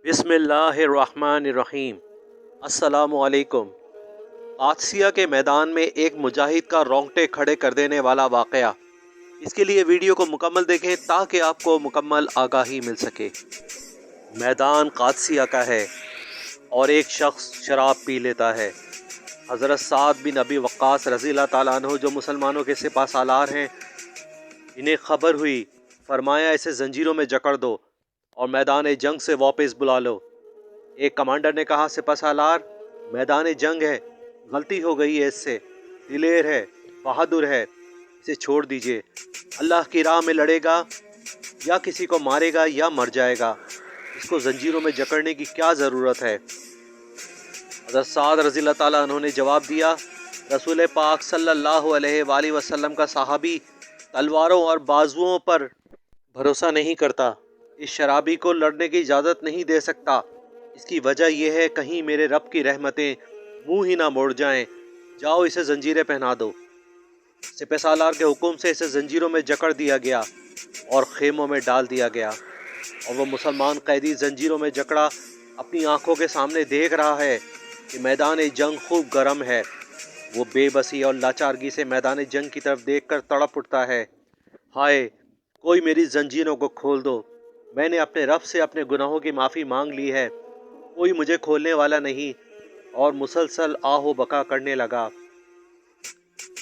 बिस्मिल्लाहिर्रहमानिर्रहीम। अस्सलामु अलैकुम। आसिया के मैदान में एक मुजाहिद का रोंगटे खड़े कर देने वाला वाक़या। इसके लिए वीडियो को मुकम्मल देखें ताकि आपको मुकम्मल आगाही मिल सके। मैदान कादसिया का है और एक शख्स शराब पी लेता है। हज़रत साद बिन अबी वक्कास रज़ी अल्लाह ताला अन्हु जो मुसलमानों के सिपा सालार हैं, इन्हें खबर हुई, फरमाया इसे जंजीरों में जकड़ दो और मैदान जंग से वापस बुला लो। एक कमांडर ने कहा, सिपा सालार, मैदान जंग है, गलती हो गई है इससे, दिलेर है, बहादुर है, इसे छोड़ दीजिए। अल्लाह की राह में लड़ेगा या किसी को मारेगा या मर जाएगा, इसको जंजीरों में जकड़ने की क्या ज़रूरत है। हज़रत साद रज़ी अल्लाह ताला अन्हु ने जवाब दिया, रसूल पाक सल्लल्लाहु अलैहि वसल्लम का सहाबी तलवारों और बाजुओं पर भरोसा नहीं करता, इस शराबी को लड़ने की इजाज़त नहीं दे सकता। इसकी वजह यह है कहीं मेरे रब की रहमतें मुंह ही ना मोड़ जाएं। जाओ इसे जंजीरें पहना दो। सिपह सालार के हुक्म से इसे जंजीरों में जकड़ दिया गया और खेमों में डाल दिया गया और वो मुसलमान कैदी जंजीरों में जकड़ा अपनी आंखों के सामने देख रहा है कि मैदान जंग खूब गर्म है। वो बेबसी और लाचारगी से मैदान जंग की तरफ देखकर तड़प उठता है। हाय, कोई मेरी जंजीरों को खोल दो, मैंने अपने रब से अपने गुनाहों की माफ़ी मांग ली है, कोई मुझे खोलने वाला नहीं। और मुसलसल आहो बका करने लगा।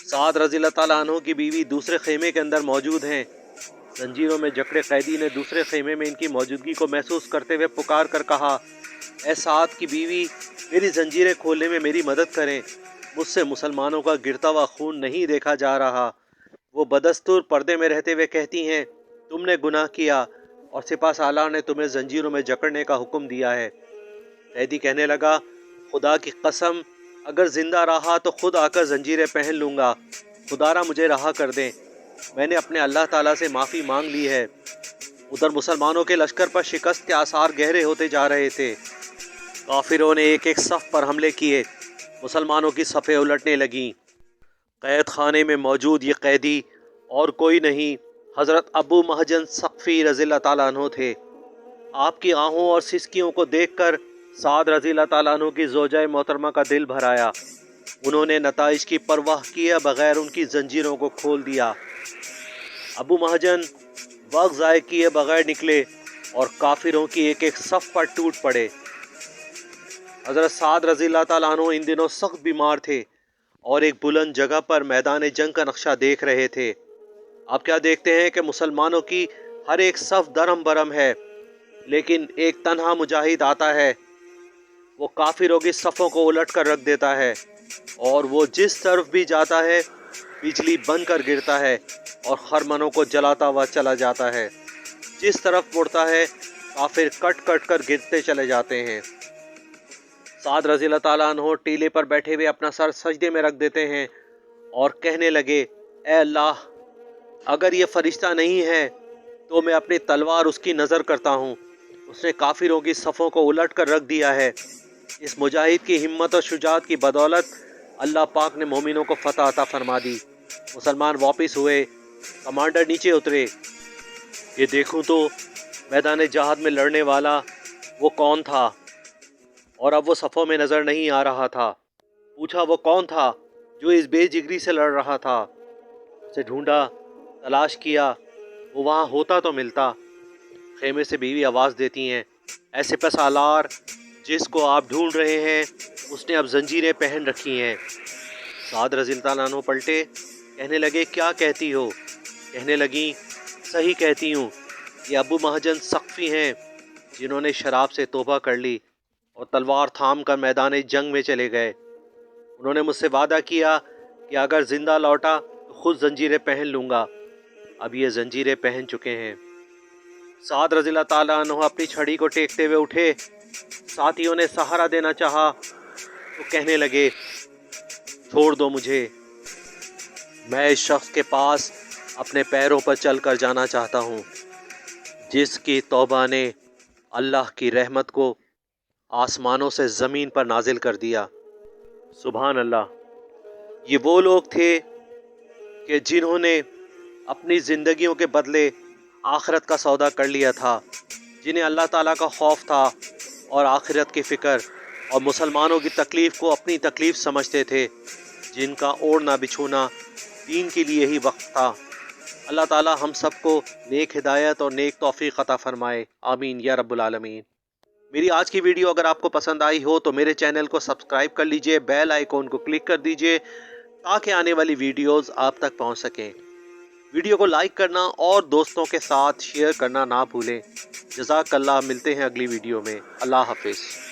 साद रज़ी अल्लाह ताला अन्हु की बीवी दूसरे खेमे के अंदर मौजूद हैं। जंजीरों में जकड़े कैदी ने दूसरे खेमे में इनकी मौजूदगी को महसूस करते हुए पुकार कर कहा, ए साद की बीवी, मेरी जंजीरें खोलने में मेरी मदद करें, मुझसे मुसलमानों का गिरता हुआ खून नहीं देखा जा रहा। वो बदस्तूर पर्दे में रहते हुए कहती हैं, तुमने गुनाह किया और सिपा सालार ने तुम्हें जंजीरों में जकड़ने का हुक्म दिया है। कैदी कहने लगा, खुदा की कसम, अगर जिंदा रहा तो खुद आकर जंजीरें पहन लूँगा, खुदारा मुझे रहा कर दें, मैंने अपने अल्लाह ताला से माफ़ी मांग ली है। उधर मुसलमानों के लश्कर पर शिकस्त के आसार गहरे होते जा रहे थे। काफिरों ने एक एक सफ़ पर हमले किए, मुसलमानों की सफ़ें उलटने लगीं। कैद खाने में मौजूद ये कैदी और कोई नहीं, हज़रत अबू महजन सक़फ़ी रज़ी अल्लाह ताला अन्हु थे। आपकी आहों और सिसकियों को देखकर साद रज़ी अल्लाह ताला अन्हु की ज़ौजा मोहतरमा का दिल भर आया। उन्होंने नताइज की परवाह किए बगैर उनकी जंजीरों को खोल दिया। अबू महजन वक्त ज़ाय किए बगैर निकले और काफिरों की एक एक सफ़ पर टूट पड़े। हज़रत साद रज़ी अल्लाह ताला अन्हु इन दिनों सख्त बीमार थे और एक बुलंद जगह पर मैदान जंग का नक्शा देख रहे थे। अब क्या देखते हैं कि मुसलमानों की हर एक सफ़ दरम बरम है, लेकिन एक तन्हा मुजाहिद आता है। वो काफिरों की सफ़ों को उलट कर रख देता है और वो जिस तरफ भी जाता है बिजली बन कर गिरता है और खरमनों को जलाता हुआ चला जाता है। जिस तरफ मुड़ता है काफिर कट कट कर गिरते चले जाते हैं। साद रज़ी अल्लाह ताला अन्हु टीले पर बैठे हुए अपना सर सजदे में रख देते हैं और कहने लगे, ए अल्लाह, अगर ये फरिश्ता नहीं है तो मैं अपनी तलवार उसकी नज़र करता हूँ। उसने काफिरों की सफ़ों को उलट कर रख दिया है। इस मुजाहिद की हिम्मत और शुजाअत की बदौलत अल्लाह पाक ने मोमिनों को फतह अता फरमा दी। मुसलमान वापस हुए, कमांडर नीचे उतरे। ये देखूं तो मैदान जहाद में लड़ने वाला वो कौन था, और अब वो सफ़ों में नज़र नहीं आ रहा था। पूछा, वो कौन था जो इस बेजिगरी से लड़ रहा था। उसे ढूंढा, तलाश किया, वो वहाँ होता तो मिलता। खेमे से बीवी आवाज़ देती हैं, ऐसे पे सालार, जिसको आप ढूंढ रहे हैं उसने अब जंजीरें पहन रखी हैं। साद रज़ी अल्लाह ताला अन्हु पलटे, कहने लगे, क्या कहती हो। कहने लगी, सही कहती हूँ, ये अबू महजन सक़फ़ी हैं जिन्होंने शराब से तौबा कर ली और तलवार थाम कर मैदान जंग में चले गए। उन्होंने मुझसे वादा किया कि अगर ज़िंदा लौटा तो खुद जंजीरें पहन लूँगा। अब ये जंजीरें पहन चुके हैं। साद रज़ी अल्लाह ताला अन्हु अपनी छड़ी को टेकते हुए उठे। साथियों ने सहारा देना चाहा तो कहने लगे, छोड़ दो मुझे, मैं इस शख्स के पास अपने पैरों पर चल कर जाना चाहता हूँ जिसकी तौबा ने अल्लाह की रहमत को आसमानों से ज़मीन पर नाजिल कर दिया। सुभान अल्लाह। ये वो लोग थे कि जिन्होंने अपनी ज़िंदगियों के बदले आखिरत का सौदा कर लिया था, जिन्हें अल्लाह ताला का खौफ था اور آخرت کی فکر اور مسلمانوں کی تکلیف کو اپنی تکلیف سمجھتے تھے، جن کا اوڑھنا بچھونا دین کے لیے ہی وقت تھا۔ اللہ تعالی ہم سب کو نیک ہدایت اور نیک توفیق عطا فرمائے، آمین یا رب العالمین۔ میری آج کی ویڈیو اگر آپ کو پسند آئی ہو تو میرے چینل کو سبسکرائب کر لیجئے، بیل آئیکن کو کلک کر دیجئے تاکہ آنے والی ویڈیوز آپ تک پہنچ سکیں۔ ویڈیو کو لائک کرنا اور دوستوں کے ساتھ شیئر کرنا نہ بھولیں۔ جزاک اللہ، ملتے ہیں اگلی ویڈیو میں۔ اللہ حافظ۔